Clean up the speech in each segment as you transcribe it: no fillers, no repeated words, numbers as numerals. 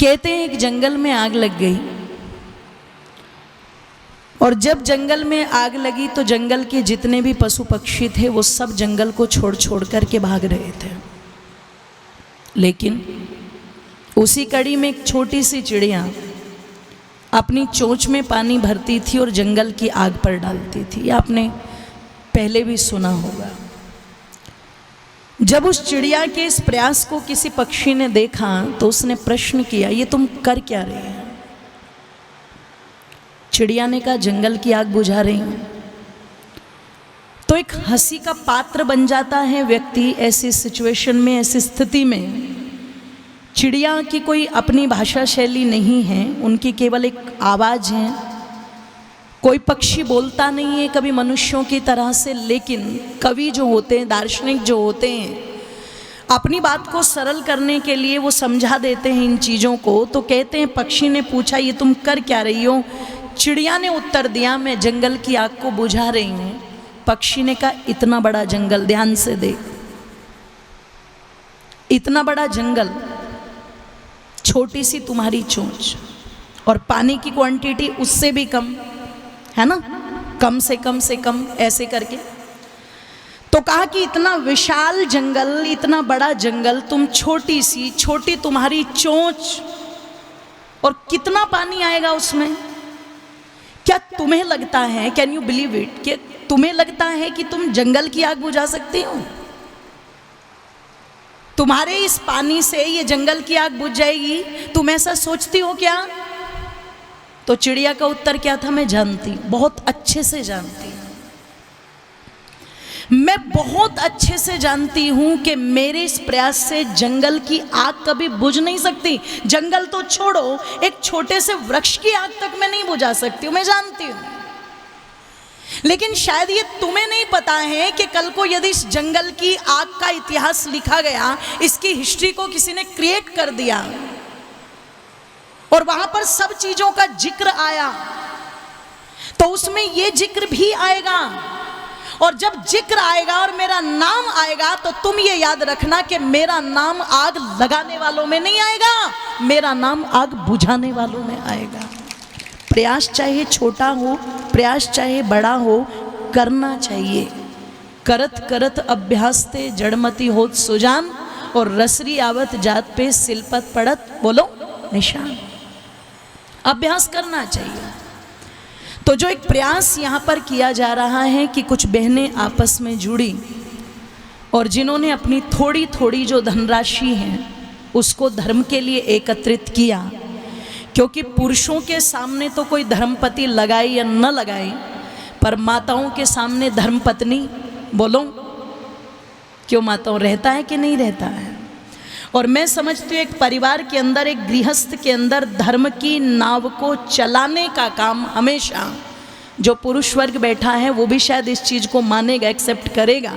कहते हैं एक जंगल में आग लग गई, और जब जंगल में आग लगी तो जंगल के जितने भी पशु पक्षी थे वो सब जंगल को छोड़ छोड़ करके भाग रहे थे। लेकिन उसी कड़ी में एक छोटी सी चिड़िया अपनी चोंच में पानी भरती थी और जंगल की आग पर डालती थी। आपने पहले भी सुना होगा। जब उस चिड़िया के इस प्रयास को किसी पक्षी ने देखा तो उसने प्रश्न किया, ये तुम कर क्या रहे हैं? चिड़िया ने कहा, जंगल की आग बुझा रही हूं। तो एक हंसी का पात्र बन जाता है व्यक्ति ऐसी सिचुएशन में, ऐसी स्थिति में। चिड़िया की कोई अपनी भाषा शैली नहीं है, उनकी केवल एक आवाज़ है। कोई पक्षी बोलता नहीं है कभी मनुष्यों की तरह से, लेकिन कवि जो होते हैं, दार्शनिक जो होते हैं, अपनी बात को सरल करने के लिए वो समझा देते हैं इन चीज़ों को। तो कहते हैं पक्षी ने पूछा, ये तुम कर क्या रही हो? चिड़िया ने उत्तर दिया, मैं जंगल की आग को बुझा रही हूँ। पक्षी ने कहा, इतना बड़ा जंगल, ध्यान से देख, इतना बड़ा जंगल, छोटी सी तुम्हारी चोंच, और पानी की क्वांटिटी उससे भी कम है ना, कम से कम ऐसे करके। तो कहा कि इतना विशाल जंगल, इतना बड़ा जंगल, तुम छोटी तुम्हारी चोंच, और कितना पानी आएगा उसमें? क्या तुम्हें लगता है, कैन यू बिलीव इट, कि तुम्हें लगता है कि तुम जंगल की आग बुझा सकती हो? तुम्हारे इस पानी से ये जंगल की आग बुझ जाएगी, तुम ऐसा सोचती हो क्या? तो चिड़िया का उत्तर क्या था? मैं जानती, बहुत अच्छे से जानती हूँ, मैं बहुत अच्छे से जानती हूं कि मेरे इस प्रयास से जंगल की आग कभी बुझ नहीं सकती। जंगल तो छोड़ो, एक छोटे से वृक्ष की आग तक मैं नहीं बुझा सकती हूं, मैं जानती हूं। लेकिन शायद ये तुम्हें नहीं पता है कि कल को यदि इस जंगल की आग का इतिहास लिखा गया, इसकी हिस्ट्री को किसी ने क्रिएट कर दिया और वहां पर सब चीजों का जिक्र आया, तो उसमें ये जिक्र भी आएगा। और जब जिक्र आएगा और मेरा नाम आएगा, तो तुम ये याद रखना कि मेरा नाम आग लगाने वालों में नहीं आएगा, मेरा नाम आग बुझाने वालों में आएगा। प्रयास चाहे छोटा हो, प्रयास चाहे बड़ा हो, करना चाहिए। करत करत अभ्यास ते जड़मती होत सुजान, और रसरी आवत जात पे सिलपत पड़त बोलो निशान। अभ्यास करना चाहिए। तो जो एक प्रयास यहाँ पर किया जा रहा है कि कुछ बहनें आपस में जुड़ी और जिन्होंने अपनी थोड़ी थोड़ी जो धनराशि है उसको धर्म के लिए एकत्रित किया, क्योंकि पुरुषों के सामने तो कोई धर्मपति लगाए या न लगाए, पर माताओं के सामने धर्मपत्नी, बोलो क्यों, माताओं रहता है कि नहीं रहता है? और मैं समझती हूँ एक परिवार के अंदर, एक गृहस्थ के अंदर धर्म की नाव को चलाने का काम हमेशा जो पुरुष वर्ग बैठा है वो भी शायद इस चीज़ को मानेगा, एक्सेप्ट करेगा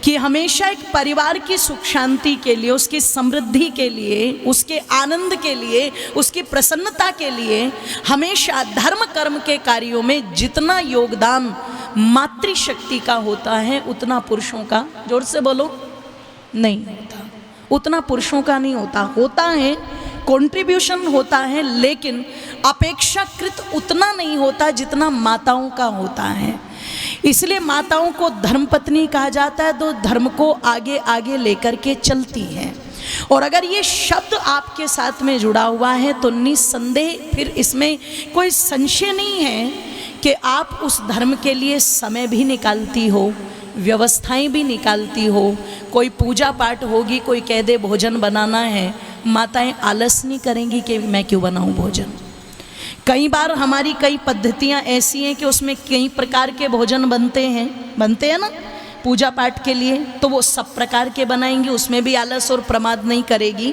कि हमेशा एक परिवार की सुख शांति के लिए, उसकी समृद्धि के लिए, उसके आनंद के लिए, उसकी प्रसन्नता के लिए हमेशा धर्म कर्म के कार्यों में जितना योगदान मातृशक्ति का होता है उतना पुरुषों का, जोर से बोलो, नहीं होता। उतना पुरुषों का नहीं होता, होता है कंट्रीब्यूशन होता है, लेकिन अपेक्षाकृत उतना नहीं होता जितना माताओं का होता है। इसलिए माताओं को धर्मपत्नी कहा जाता है, तो धर्म को आगे आगे लेकर के चलती हैं। और अगर ये शब्द आपके साथ में जुड़ा हुआ है तो निस्संदेह फिर इसमें कोई संशय नहीं है कि आप उस धर्म के लिए समय भी निकालती हो, व्यवस्थाएं भी निकालती हो। कोई पूजा पाठ होगी, कोई कह दे भोजन बनाना है, माताएं आलस नहीं करेंगी कि मैं क्यों बनाऊं भोजन। कई बार हमारी कई पद्धतियां ऐसी हैं कि उसमें कई प्रकार के भोजन बनते हैं ना पूजा पाठ के लिए, तो वो सब प्रकार के बनाएंगी, उसमें भी आलस और प्रमाद नहीं करेगी,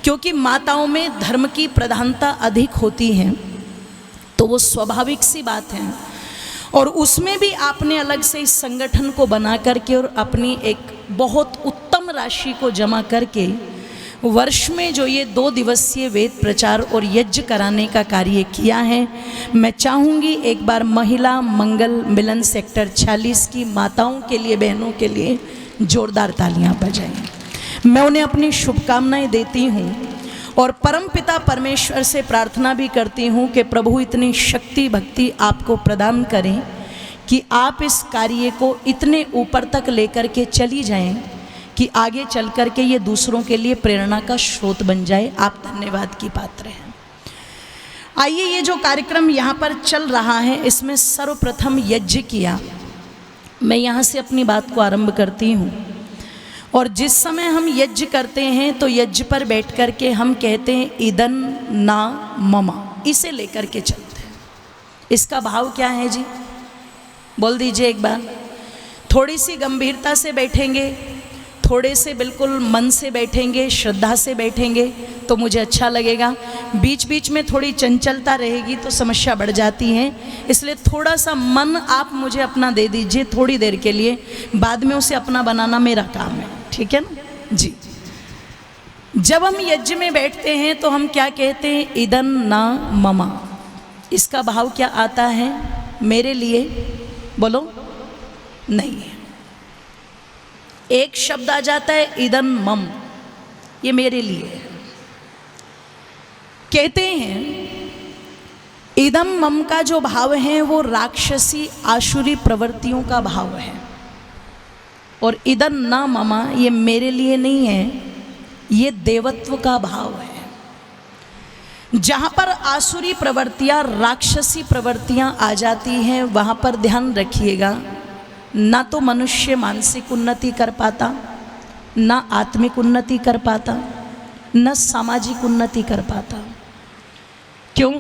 क्योंकि माताओं में धर्म की प्रधानता अधिक होती है। तो वो स्वाभाविक सी बात है। और उसमें भी आपने अलग से इस संगठन को बना करके और अपनी एक बहुत उत्तम राशि को जमा करके वर्ष में जो ये 2 दिवसीय वेद प्रचार और यज्ञ कराने का कार्य किया है, मैं चाहूँगी एक बार महिला मंगल मिलन सेक्टर 46 की माताओं के लिए, बहनों के लिए जोरदार तालियां बजाएं। मैं उन्हें अपनी शुभकामनाएं देती हूँ और परमपिता परमेश्वर से प्रार्थना भी करती हूँ कि प्रभु इतनी शक्ति भक्ति आपको प्रदान करें कि आप इस कार्य को इतने ऊपर तक लेकर के चली जाएं कि आगे चल कर के ये दूसरों के लिए प्रेरणा का स्रोत बन जाए। आप धन्यवाद की पात्र हैं। आइए, ये जो कार्यक्रम यहाँ पर चल रहा है इसमें सर्वप्रथम यज्ञ किया, मैं यहाँ से अपनी बात को आरंभ करती हूँ। और जिस समय हम यज्ञ करते हैं तो यज्ञ पर बैठ कर के हम कहते हैं इदं ना मम, इसे लेकर के चलते हैं। इसका भाव क्या है जी, बोल दीजिए एक बार। थोड़ी सी गंभीरता से बैठेंगे, थोड़े से बिल्कुल मन से बैठेंगे, श्रद्धा से बैठेंगे तो मुझे अच्छा लगेगा। बीच बीच में थोड़ी चंचलता रहेगी तो समस्या बढ़ जाती है, इसलिए थोड़ा सा मन आप मुझे अपना दे दीजिए थोड़ी देर के लिए, बाद में उसे अपना बनाना मेरा काम है, ठीक है ना जी। जब हम यज्ञ में बैठते हैं तो हम क्या कहते हैं, इदं ना मम। इसका भाव क्या आता है, मेरे लिए, बोलो, नहीं है। एक शब्द आ जाता है इदं मम, ये मेरे लिए है। कहते हैं इदं मम का जो भाव है वो राक्षसी आसुरी प्रवृत्तियों का भाव है, और इदं ना मम ये मेरे लिए नहीं है, ये देवत्व का भाव है। जहाँ पर आसुरी प्रवृत्तियाँ, राक्षसी प्रवृत्तियाँ आ जाती हैं वहाँ पर ध्यान रखिएगा, ना तो मनुष्य मानसिक उन्नति कर पाता, ना आत्मिक उन्नति कर पाता, न सामाजिक उन्नति कर पाता। क्यों?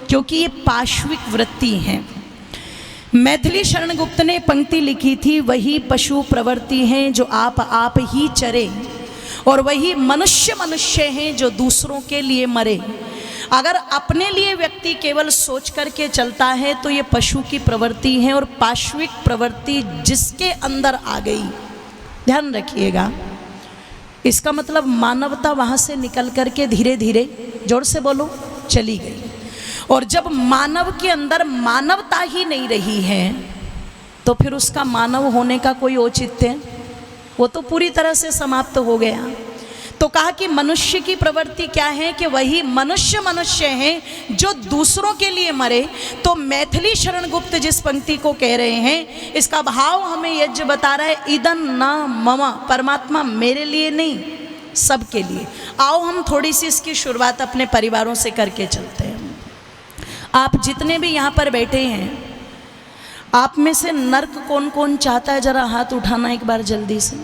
क्योंकि ये पाशविक वृत्ति हैं। मैथिली शरण गुप्त ने पंक्ति लिखी थी, वही पशु प्रवृत्ति हैं जो आप ही चरे, और वही मनुष्य मनुष्य हैं जो दूसरों के लिए मरे। अगर अपने लिए व्यक्ति केवल सोच करके चलता है तो ये पशु की प्रवृत्ति है, और पाशविक प्रवृत्ति जिसके अंदर आ गई, ध्यान रखिएगा, इसका मतलब मानवता वहाँ से निकल करके धीरे धीरे, जोर से बोलो, चली गई। और जब मानव के अंदर मानवता ही नहीं रही है तो फिर उसका मानव होने का कोई औचित्य, वो तो पूरी तरह से समाप्त हो गया। तो कहा कि मनुष्य की प्रवृत्ति क्या है कि वही मनुष्य मनुष्य हैं जो दूसरों के लिए मरे। तो मैथिली शरण गुप्त जिस पंक्ति को कह रहे हैं, इसका भाव हमें यज्ञ बता रहा है, इदं ना मम, परमात्मा मेरे लिए नहीं, सबके लिए। आओ हम थोड़ी सी इसकी शुरुआत अपने परिवारों से करके चलते हैं। आप जितने भी यहाँ पर बैठे हैं, आप में से नर्क कौन कौन चाहता है, जरा हाथ उठाना एक बार जल्दी से।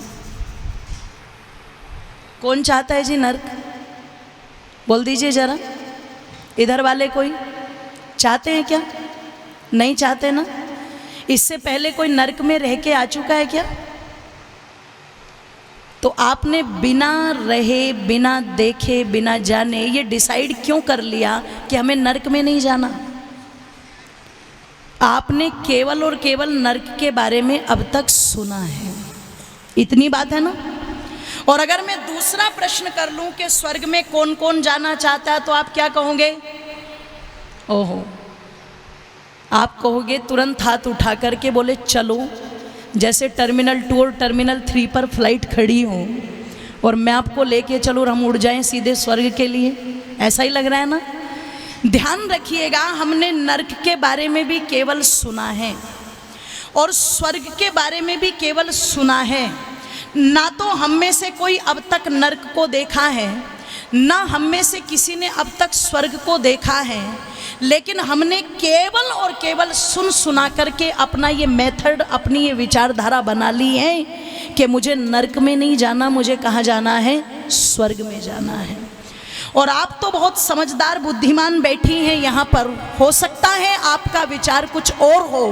कौन चाहता है जी नर्क, बोल दीजिए जरा। इधर वाले कोई चाहते हैं क्या? नहीं चाहते ना। इससे पहले कोई नर्क में रह के आ चुका है क्या? तो आपने बिना रहे, बिना देखे, बिना जाने ये डिसाइड क्यों कर लिया कि हमें नर्क में नहीं जाना? आपने केवल और केवल नर्क के बारे में अब तक सुना है, इतनी बात है ना। और अगर मैं दूसरा प्रश्न कर लूं कि स्वर्ग में कौन कौन जाना चाहता है, तो आप क्या कहोगे? ओहो, आप कहोगे तुरंत हाथ उठा करके, बोले चलो, जैसे टर्मिनल 2 और टर्मिनल 3 पर फ्लाइट खड़ी हो और मैं आपको लेके चलूँ और हम उड़ जाएं सीधे स्वर्ग के लिए, ऐसा ही लग रहा है ना। ध्यान रखिएगा, हमने नर्क के बारे में भी केवल सुना है और स्वर्ग के बारे में भी केवल सुना है। ना तो हम में से कोई अब तक नर्क को देखा है, ना हम में से किसी ने अब तक स्वर्ग को देखा है, लेकिन हमने केवल और केवल सुना करके अपना ये मेथड, अपनी ये विचारधारा बना ली है कि मुझे नर्क में नहीं जाना, मुझे कहाँ जाना है? स्वर्ग में जाना है। और आप तो बहुत समझदार बुद्धिमान बैठी हैं यहाँ पर, हो सकता है आपका विचार कुछ और हो,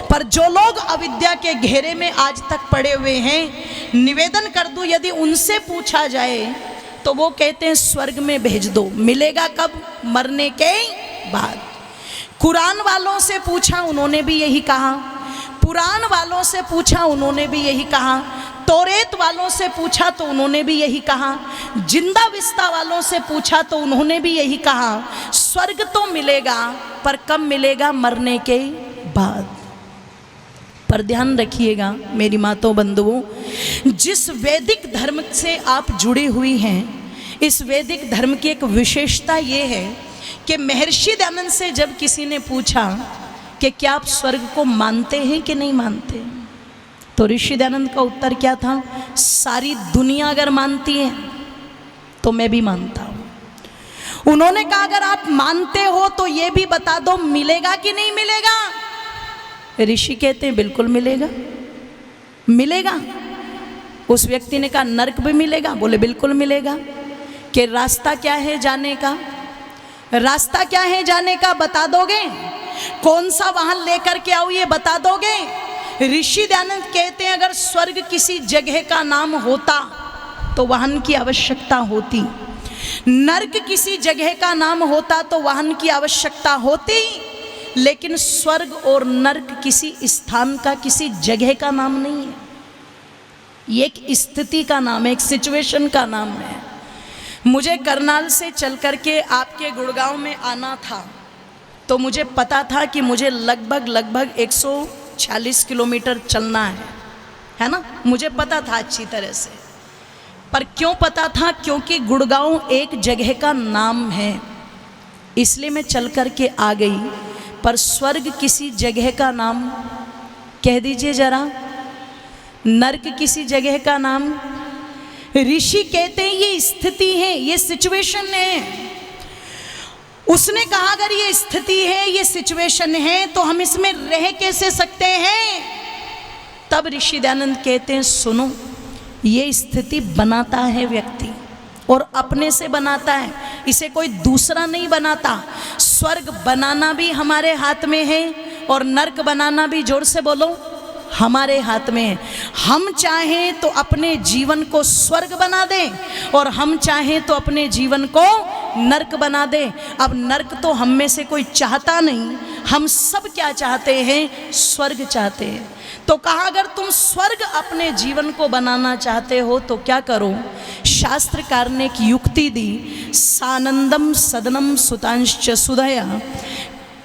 पर जो लोग अविद्या के घेरे में आज तक पड़े हुए हैं, निवेदन कर दूं, यदि उनसे पूछा जाए तो वो कहते हैं स्वर्ग में भेज दो। मिलेगा कब? मरने के बाद। कुरान वालों से पूछा, उन्होंने भी यही कहा। पुराण वालों से पूछा, उन्होंने भी यही कहा। तौरेत वालों से पूछा तो उन्होंने भी यही कहा। जिंदा विस्ता वालों से पूछा तो उन्होंने भी यही कहा, स्वर्ग तो मिलेगा, पर कब मिलेगा? मरने के बाद। पर ध्यान रखिएगा मेरी माताओं बंधुओं, जिस वैदिक धर्म से आप जुड़ी हुई हैं, इस वैदिक धर्म की एक विशेषता ये है कि महर्षि दयानंद से जब किसी ने पूछा कि क्या आप स्वर्ग को मानते हैं कि नहीं मानते, तो ऋषि दयानंद का उत्तर क्या था? सारी दुनिया अगर मानती है तो मैं भी मानता हूं। उन्होंने कहा अगर आप मानते हो तो ये भी बता दो मिलेगा कि नहीं मिलेगा। ऋषि कहते हैं बिल्कुल मिलेगा, मिलेगा। उस व्यक्ति ने कहा नरक भी मिलेगा, बोले बिल्कुल मिलेगा। कि रास्ता क्या है जाने का, रास्ता क्या है जाने का बता दोगे? कौन सा वाहन लेकर के आओ ये बता दोगे? ऋषि दयानंद कहते हैं अगर स्वर्ग किसी जगह का नाम होता तो वाहन की आवश्यकता होती, नरक किसी जगह का नाम होता तो वाहन की आवश्यकता होती, लेकिन स्वर्ग और नरक किसी स्थान का, किसी जगह का नाम नहीं है। ये एक स्थिति का नाम है, एक सिचुएशन का नाम है। मुझे करनाल से चल करके आपके गुड़गांव में आना था, तो मुझे पता था कि मुझे लगभग 140 किलोमीटर चलना है ना, मुझे पता था अच्छी तरह से। पर क्यों पता था? क्योंकि गुड़गांव एक जगह का नाम है, इसलिए मैं चल करके आ गई। पर स्वर्ग किसी जगह का नाम, कह दीजिए जरा, नरक किसी जगह का नाम। ऋषि कहते हैं ये स्थिति है, ये सिचुएशन है। उसने कहा अगर ये स्थिति है, ये सिचुएशन है, तो हम इसमें रह कैसे सकते हैं? तब ऋषि दयानंद कहते हैं सुनो, ये स्थिति बनाता है व्यक्ति, और अपने से बनाता है, इसे कोई दूसरा नहीं बनाता। स्वर्ग बनाना भी हमारे हाथ में है और नरक बनाना भी, जोर से बोलो, हमारे हाथ में है। हम चाहें तो अपने जीवन को स्वर्ग बना दें और हम चाहें तो अपने जीवन को नरक बना दें। अब नरक तो हम में से कोई चाहता नहीं, हम सब क्या चाहते हैं? स्वर्ग चाहते हैं। तो कहा अगर तुम स्वर्ग अपने जीवन को बनाना चाहते हो तो क्या करो? शास्त्रकार ने एक युक्ति दी, सानंदम सदनम सुतांश्च सुधया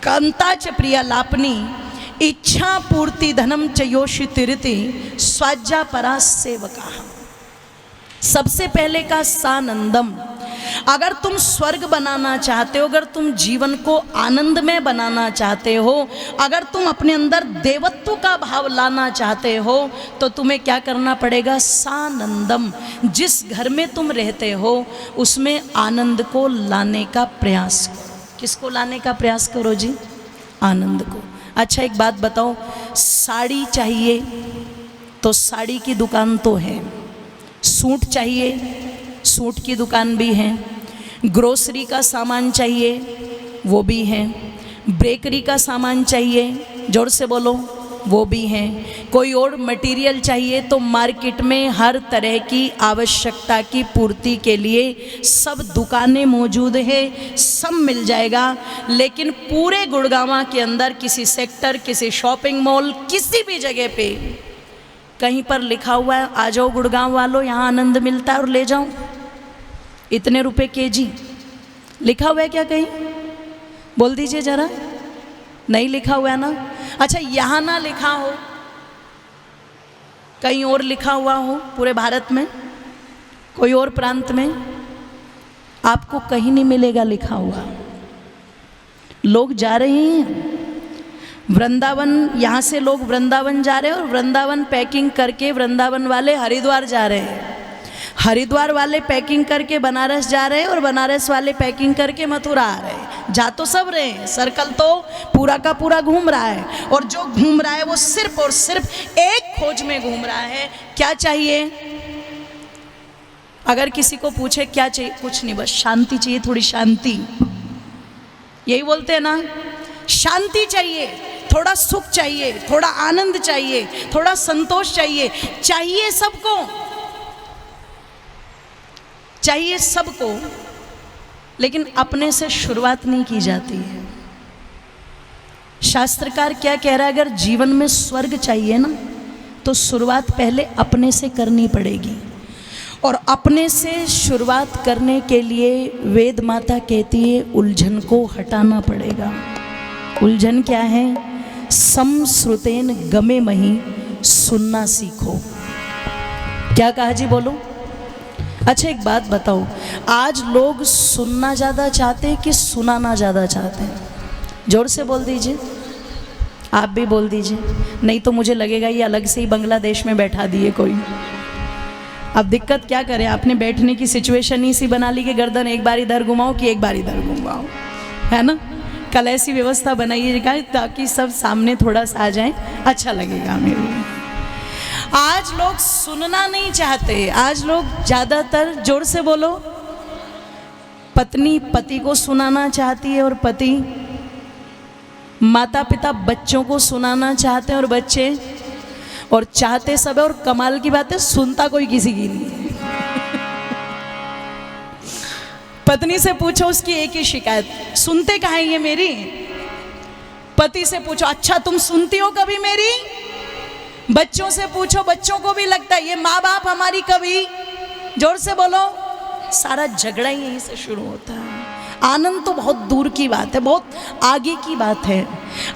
कांताच प्रिया लापनी इच्छा पूर्ति धनम च योषि तिरति स्वाज्जा परा सेवका। सबसे पहले का सानंदम, अगर तुम स्वर्ग बनाना चाहते हो, अगर तुम जीवन को आनंदमय बनाना चाहते हो, अगर तुम अपने अंदर देवत्व का भाव लाना चाहते हो, तो तुम्हें क्या करना पड़ेगा? सानंदम। जिस घर में तुम रहते हो उसमें आनंद को लाने का प्रयास करो। किसको लाने का प्रयास करो जी? आनंद को। अच्छा एक बात बताओ, साड़ी चाहिए तो साड़ी की दुकान तो है, सूट चाहिए, सूट की दुकान भी है, ग्रोसरी का सामान चाहिए, वो भी है, बेकरी का सामान चाहिए, जोर से बोलो, वो भी है, कोई और मटेरियल चाहिए तो मार्केट में हर तरह की आवश्यकता की पूर्ति के लिए सब दुकानें मौजूद है, सब मिल जाएगा। लेकिन पूरे गुड़गांव के अंदर किसी सेक्टर, किसी शॉपिंग मॉल, किसी भी जगह पे कहीं पर लिखा हुआ है आ जाओ गुड़गांव वालों, यहाँ आनंद मिलता है और ले जाओ, इतने रुपए केजी, लिखा हुआ है क्या कहीं? बोल दीजिए जरा, नहीं लिखा हुआ है ना? अच्छा यहाँ ना लिखा हो, कहीं और लिखा हुआ हो, पूरे भारत में कोई और प्रांत में, आपको कहीं नहीं मिलेगा लिखा हुआ। लोग जा रहे हैं वृंदावन, यहाँ से लोग वृंदावन जा रहे हैं और वृंदावन पैकिंग करके वृंदावन वाले हरिद्वार जा रहे हैं, हरिद्वार वाले पैकिंग करके बनारस जा रहे हैं और बनारस वाले पैकिंग करके मथुरा आ रहे हैं। जा तो सब रहे हैं, सर्कल तो पूरा का पूरा घूम रहा है, और जो घूम रहा है वो सिर्फ और सिर्फ एक खोज में घूम रहा है। क्या चाहिए? अगर किसी को पूछे क्या चाहिए, कुछ नहीं, बस शांति चाहिए, थोड़ी शांति, यही बोलते हैं ना, शांति चाहिए, थोड़ा सुख चाहिए, थोड़ा आनंद चाहिए, थोड़ा संतोष चाहिए। चाहिए सबको, चाहिए सबको, लेकिन अपने से शुरुआत नहीं की जाती है। शास्त्रकार क्या कह रहा है? अगर जीवन में स्वर्ग चाहिए ना तो शुरुआत पहले अपने से करनी पड़ेगी, और अपने से शुरुआत करने के लिए वेद माता कहती है उलझन को हटाना पड़ेगा। उलझन क्या है? समश्रुतेन गमे मही, सुनना सीखो। क्या कहा जी? बोलो। अच्छा एक बात बताओ, आज लोग सुनना ज़्यादा चाहते हैं कि सुनाना ज़्यादा चाहते हैं? जोर से बोल दीजिए, आप भी बोल दीजिए, नहीं तो मुझे लगेगा ये अलग से ही बांग्लादेश में बैठा दिए कोई। अब दिक्कत क्या करें, आपने बैठने की सिचुएशन ही सी बना ली कि गर्दन एक बार इधर घुमाओ कि एक बार इधर घुमाओ, है ना। कल ऐसी व्यवस्था बनाइएगा ताकि सब सामने थोड़ा सा आ जाए, अच्छा लगेगा मेरे। आज लोग सुनना नहीं चाहते, आज लोग ज़्यादातर, जोर से बोलो, पत्नी पति को सुनाना चाहती है और पति, माता पिता बच्चों को सुनाना चाहते हैं और बच्चे, और चाहते सब है, और कमाल की बात है सुनता कोई किसी की नहीं है। पत्नी से पूछो उसकी एक ही शिकायत, सुनते कहाँ है ये मेरी। पति से पूछो, अच्छा तुम सुनती हो कभी मेरी। बच्चों से पूछो, बच्चों को भी लगता है ये माँ बाप हमारी कभी, जोर से बोलो, सारा झगड़ा ही यहीं से शुरू होता है। आनंद तो बहुत दूर की बात है, बहुत आगे की बात है।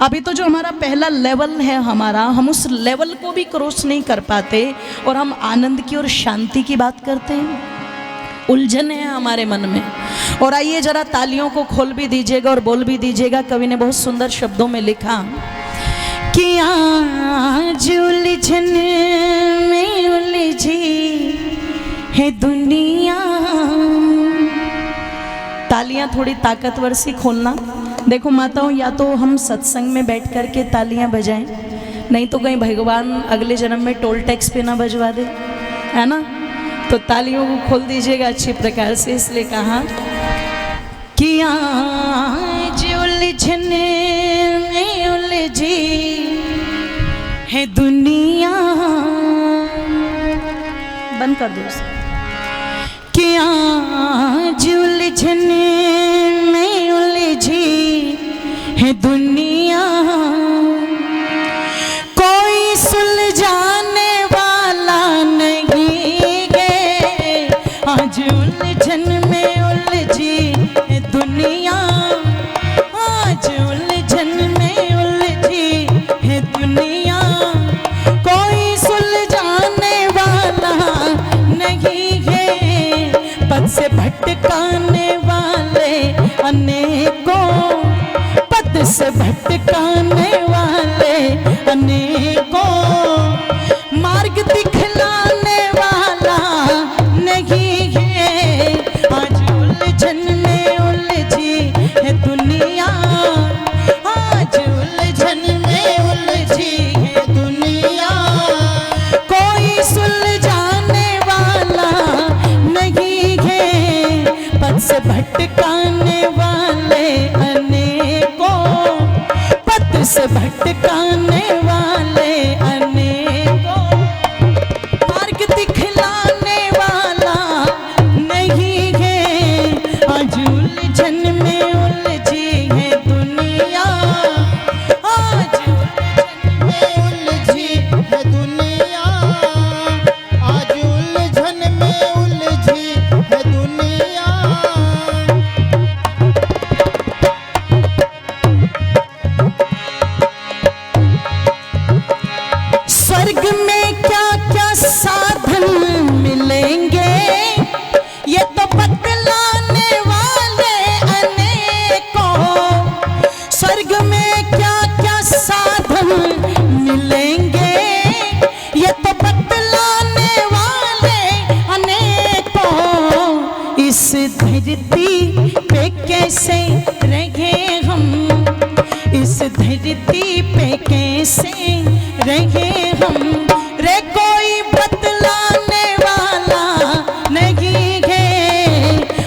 अभी तो जो हमारा पहला लेवल है हमारा, हम उस लेवल को भी क्रॉस नहीं कर पाते और हम आनंद की और शांति की बात करते हैं। उलझन है हमारे मन में। और आइए जरा तालियों को खोल भी दीजिएगा और बोल भी दीजिएगा। कवि ने बहुत सुंदर शब्दों में लिखा कि आज उलझन में उलझी है दुनिया। तालियां थोड़ी ताकतवर सी खोलना। देखो माताओं, या तो हम सत्संग में बैठ कर के तालियां बजाएं, नहीं तो कहीं भगवान अगले जन्म में टोल टैक्स पे ना बजवा दे, है ना। तो तालियों को खोल दीजिएगा अच्छी प्रकार से। इसलिए कहा कि आज उलझन में उलझी है दुनिया। बंद कर दो उसे। कि आज उलझन में उलझी है दुनिया, कोई सुलझाने वाला नहीं है। आज उलझन में उलझी है दुनिया, आज उलझन में उलझी है दुनिया, कोई सुलझाने वाला नहीं है। पद से भटकाने वाले अनेकों, पद से भटकाने वाले अनेकों, मार्ग दिखलाने वाला नहीं है। आज उलझन में उलझी है दुनिया, आज उलझन में उलझी है दुनिया, कोई सुलझाने वाला नहीं है। पद से भटकाने वाले अनेकों, पद से भटकाने वाले अनेकों, मार्ग दिखलाने वाला नहीं है। आज उलझन में उलझी है दुनिया, आज उलझन में उलझी है दुनिया, आज उलझन में उलझी है दुनिया। स्वर्ग में क्या क्या साधन मिलेंगे, ये तो बतलाने वाले अनेकों। स्वर्ग में क्या क्या साधन मिलेंगे, ये तो बतलाने वाले अनेकों। इस धरती पे कैसे रहे हम, इस धरती पे कैसे रहे हम, रे कोई बतलाने वाला नहीं है।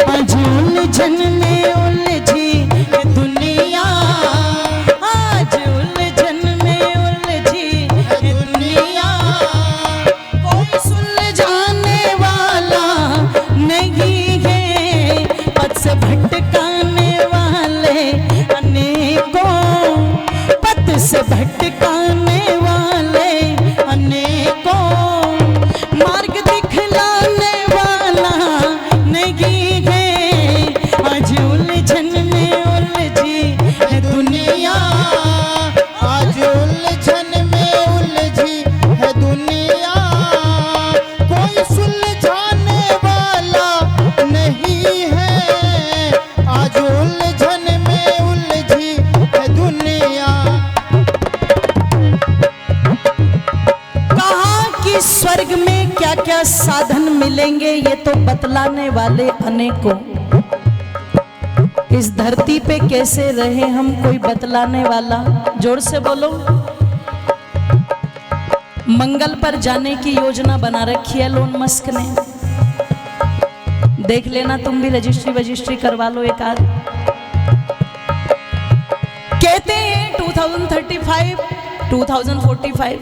आज उलझन में उलझी है दुनिया, आज उलझन में उलझी है दुनिया, कोई सुलझाने वाला नहीं है। पद से भटकाने वाले अनेकों, पद से भटकाने वाले अनेकों, बतलाने वाले अनेकों। इस धरती पे कैसे रहे हम, कोई बतलाने वाला। जोर से बोलो। मंगल पर जाने की योजना बना रखी है एलोन मस्क ने। देख लेना, तुम भी रजिस्ट्री करवा लो एक आध। कहते हैं 2035, 2045,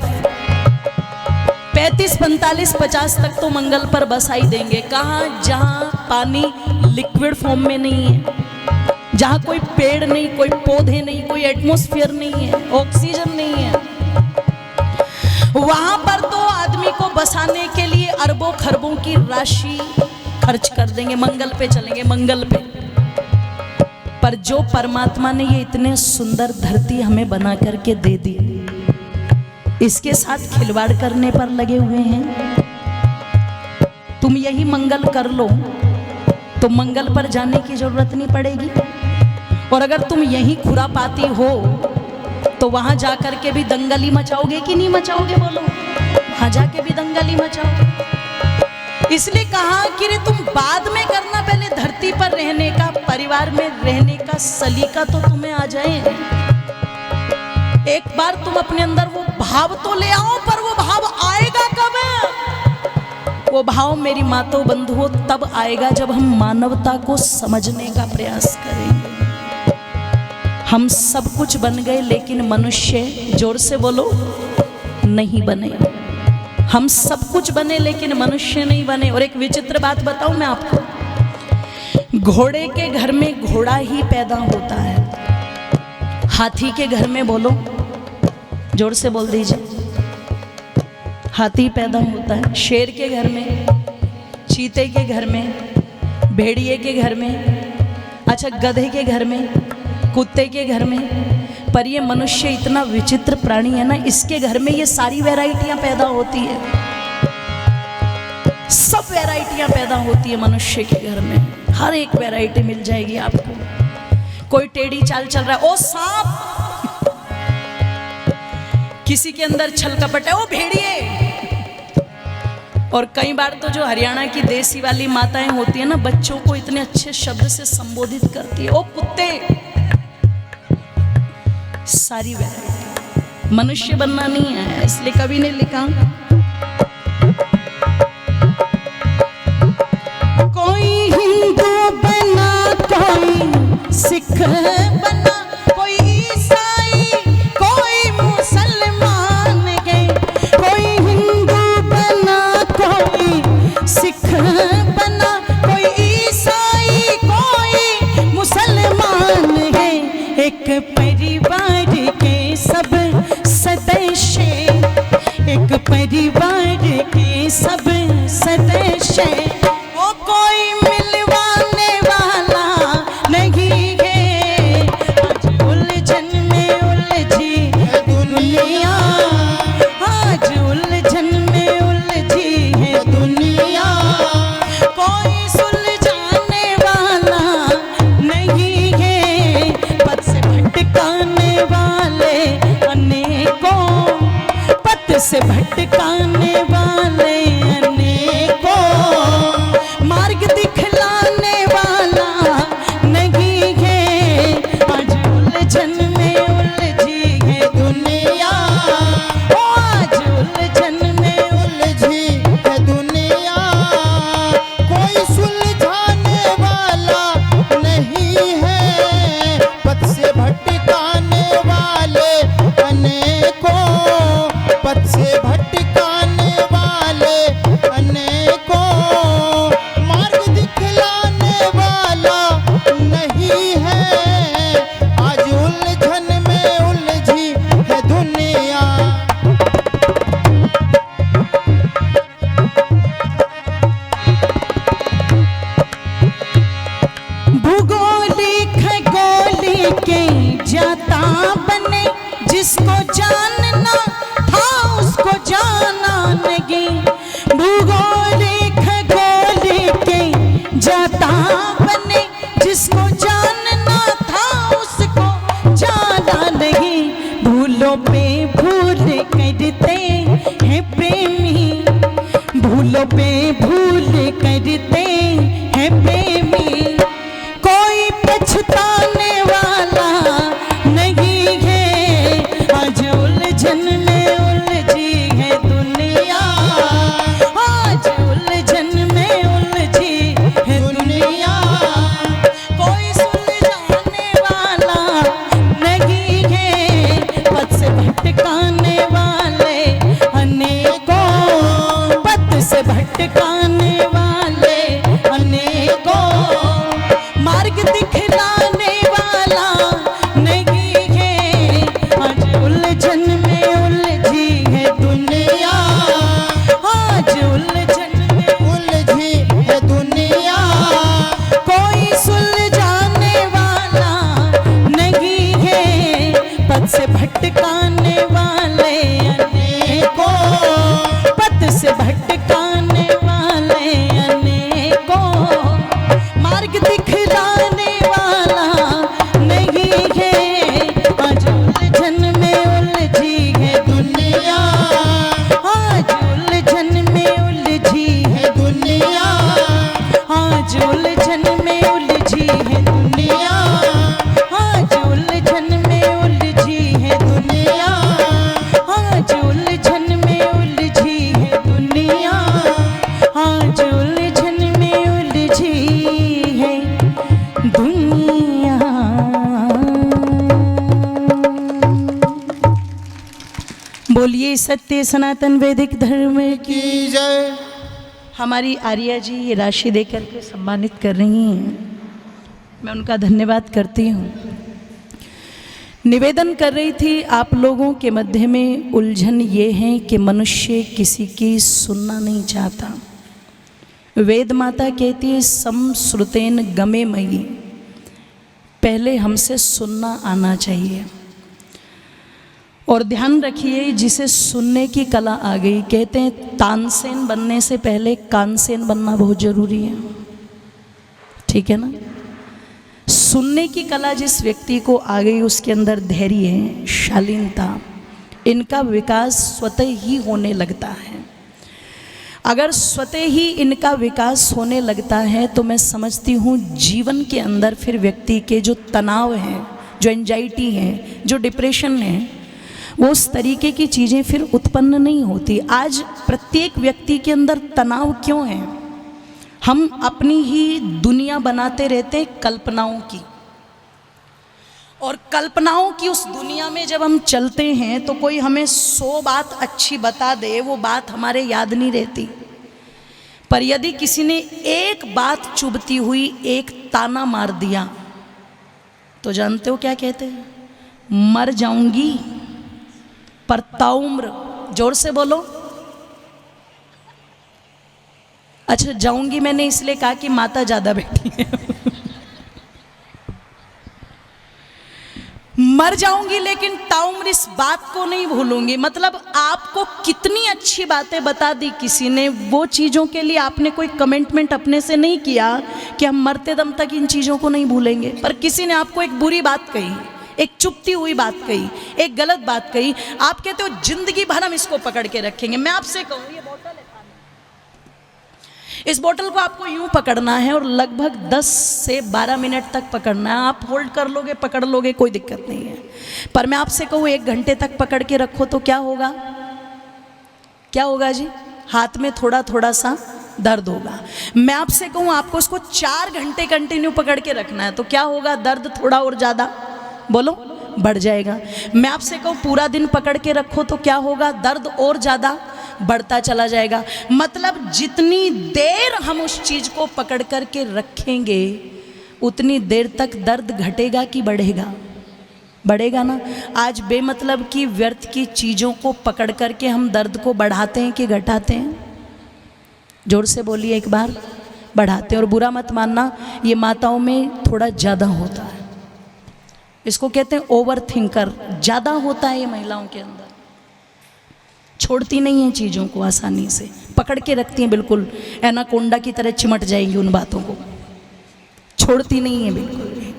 35, 45, 50 तक तो मंगल पर बसाई देंगे। कहाँ? जहां पानी लिक्विड फॉर्म में नहीं है, जहां कोई पेड़ नहीं, कोई पौधे नहीं, कोई एटमॉस्फेयर नहीं है, ऑक्सीजन नहीं है। वहां पर तो आदमी को बसाने के लिए अरबों खरबों की राशि खर्च कर देंगे। मंगल पे चलेंगे, मंगल पे। पर जो परमात्मा ने ये इतने सुंदर धरती हमें बना करके दे दी, इसके साथ खिलवाड़ करने पर लगे हुए हैं। तुम यही मंगल कर लो तो मंगल पर जाने की जरूरत नहीं पड़ेगी। और अगर तुम यही खुरापाती हो तो वहां जाकर के भी दंगल ही मचाओगे कि नहीं मचाओगे? बोलो। वहां जाके भी दंगल ही मचाओगे। इसलिए कहा कि रे तुम बाद में करना, पहले धरती पर रहने का, परिवार में रहने का सलीका तो तुम्हें आ जाए। एक बार तुम अपने अंदर वो भाव तो ले आओ, पर वो भाव आएगा कब? वो भाव मेरी मातों बंधुओं तब आएगा जब हम मानवता को समझने का प्रयास करेंगे। हम सब कुछ बन गए लेकिन मनुष्य, जोर से बोलो, नहीं बने। हम सब कुछ बने लेकिन मनुष्य नहीं बने। और एक विचित्र बात बताऊं मैं आपको, घोड़े के घर में घोड़ा ही पैदा होता है, हाथी के घर में, बोलो, जोर से बोल दीजिए, हाथी पैदा होता है। शेर के घर में, चीते के घर में, भेड़िए के घर में, अच्छा गधे के घर में, कुत्ते के घर में। पर ये मनुष्य इतना विचित्र प्राणी है ना, इसके घर में ये सारी वैरायटियां पैदा होती है। सब वैरायटियां पैदा होती है मनुष्य के घर में। हर एक वैरायटी मिल जाएगी आपको। कोई टेढ़ी चाल चल रहा है, ओ सांप। किसी के अंदर छल कपट है, ओ भेड़िए। और कई बार तो जो हरियाणा की देसी वाली माताएं होती है ना, बच्चों को इतने अच्छे शब्द से संबोधित करती है, ओ कुत्ते। सारी वैरायटी। मनुष्य बनना नहीं है, इसलिए कवि ने लिखा, कोई हिंदू बना, कोई सिख बना, कोई ईसाई, कोई मुसलमान है। कोई हिंदू बना, कोई सिख बना, कोई ईसाई, कोई मुसलमान है। एक परिवार के सब सदस्य, एक परिवार के सब सदस्य, वो कोई मिलवाने वाला नहीं है। आज उलझन में उलझी दुनिया, आज उलझन में उलझी है दुनिया। कोई सुलझाने वाला नहीं है, पथ से भटकाने वाले अनेकों, पथ से भटकाने वाले अनेकों, मार्ग दिखलाने वाला नहीं है। आज उलझन में उलझी है दुनिया, ओ आज उलझन में उलझी है दुनिया। कोई सुलझाने वाला नहीं है, पथ से भटकाने वाले अनेकों, पथ से भटकाने वाले अनेकों, मार्ग दिखलाने वाला नहीं है। आज उलझन में उलझी है दुनिया। भूगोली खगोली के जाता बने, जिसको जानना था उसको जाना नहीं। भूगोली खगोली के जाता बने, जिसको जानना था उसको जाना नहीं। भूलों पे भूल करते हैं प्रेमी, भूलों पे भूल करते से भटकाने वाले अनेकों, पथ से भटकाने वाले अनेकों, मार्ग दिखलाने वाला नहीं है, आज उलझन में उलझी है दुनिया, आज उलझन में उलझी है दुनिया, आज उलझन में उलझी है दुनिया, आज उलझन में उलझी है दुनिया, आज उलझन में उलझी है दुनिया, आज उलझन में उलझी है दुनिया। बोलिए सत्य सनातन वैदिक धर्म की। की जय। हमारी आर्या जी ये राशि देकर के सम्मानित कर रही हैं, मैं उनका धन्यवाद करती हूँ। निवेदन कर रही थी, आप लोगों के मध्य में उलझन ये है कि मनुष्य किसी की सुनना नहीं चाहता। वेद माता कहती है समश्रुतेन गमे मयि, पहले हमसे सुनना आना चाहिए। और ध्यान रखिए, जिसे सुनने की कला आ गई, कहते हैं तानसेन बनने से पहले कानसेन बनना बहुत जरूरी है, ठीक है ना। सुनने की कला जिस व्यक्ति को आ गई, उसके अंदर धैर्य, शालीनता, इनका विकास स्वतः ही होने लगता है। अगर स्वतः ही इनका विकास होने लगता है तो मैं समझती हूँ जीवन के अंदर फिर व्यक्ति के जो तनाव हैं, जो एंजाइटी है, जो डिप्रेशन है, वो उस तरीके की चीज़ें फिर उत्पन्न नहीं होती। आज प्रत्येक व्यक्ति के अंदर तनाव क्यों है? हम अपनी ही दुनिया बनाते रहते कल्पनाओं की, और कल्पनाओं की उस दुनिया में जब हम चलते हैं तो कोई हमें 100 बात अच्छी बता दे, वो बात हमारे याद नहीं रहती। पर यदि किसी ने एक बात चुभती हुई एक ताना मार दिया तो जानते हो क्या कहते हैं? मर जाऊंगी पर ताउम्र, जोर से बोलो। अच्छा, जाऊंगी मैंने इसलिए कहा कि माता ज्यादा बैठी है। मर जाऊंगी लेकिन ताउम्र इस बात को नहीं भूलूंगी। मतलब आपको कितनी अच्छी बातें बता दी किसी ने, वो चीज़ों के लिए आपने कोई कमिटमेंट अपने से नहीं किया कि हम मरते दम तक इन चीज़ों को नहीं भूलेंगे। पर किसी ने आपको एक बुरी बात कही, एक चुभती हुई बात कही, एक गलत बात कही, आप कहते हो जिंदगी भर हम इसको पकड़ के रखेंगे। मैं आपसे कहूँ, ये बोतल है, इस बोतल को आपको यूं पकड़ना है और लगभग 10 से 12 मिनट तक पकड़ना है। आप होल्ड कर लोगे, पकड़ लोगे, कोई दिक्कत नहीं है। पर मैं आपसे कहूँ 1 घंटे तक पकड़ के रखो तो क्या होगा? क्या होगा जी? हाथ में थोड़ा थोड़ा सा दर्द होगा। मैं आपसे कहूँ आपको इसको 4 घंटे कंटिन्यू पकड़ के रखना है तो क्या होगा? दर्द थोड़ा और ज़्यादा, बोलो, बढ़ जाएगा। मैं आपसे कहूँ पूरा दिन पकड़ के रखो तो क्या होगा? दर्द और ज़्यादा बढ़ता चला जाएगा। मतलब जितनी देर हम उस चीज़ को पकड़ कर के रखेंगे उतनी देर तक दर्द घटेगा कि बढ़ेगा? बढ़ेगा ना। आज बेमतलब की व्यर्थ की चीज़ों को पकड़ कर के हम दर्द को बढ़ाते हैं कि घटाते हैं? जोर से बोलिए एक बार। बढ़ाते हैं। और बुरा मत मानना, ये माताओं में थोड़ा ज़्यादा होता है। इसको कहते हैं ओवर थिंकर, ज़्यादा होता है ये महिलाओं के अंदर। छोड़ती नहीं हैं चीज़ों को आसानी से, पकड़ के रखती हैं, बिल्कुल एनाकोंडा की तरह चिमट जाएंगी उन बातों को, छोड़ती नहीं है बिल्कुल भी।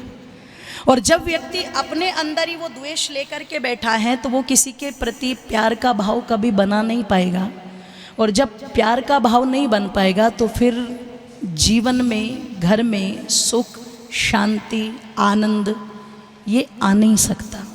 और जब व्यक्ति अपने अंदर ही वो द्वेष लेकर के बैठा है तो वो किसी के प्रति प्यार का भाव कभी बना नहीं पाएगा। और जब प्यार का भाव नहीं बन पाएगा तो फिर जीवन में, घर में सुख, शांति, आनंद ये आ नहीं सकता।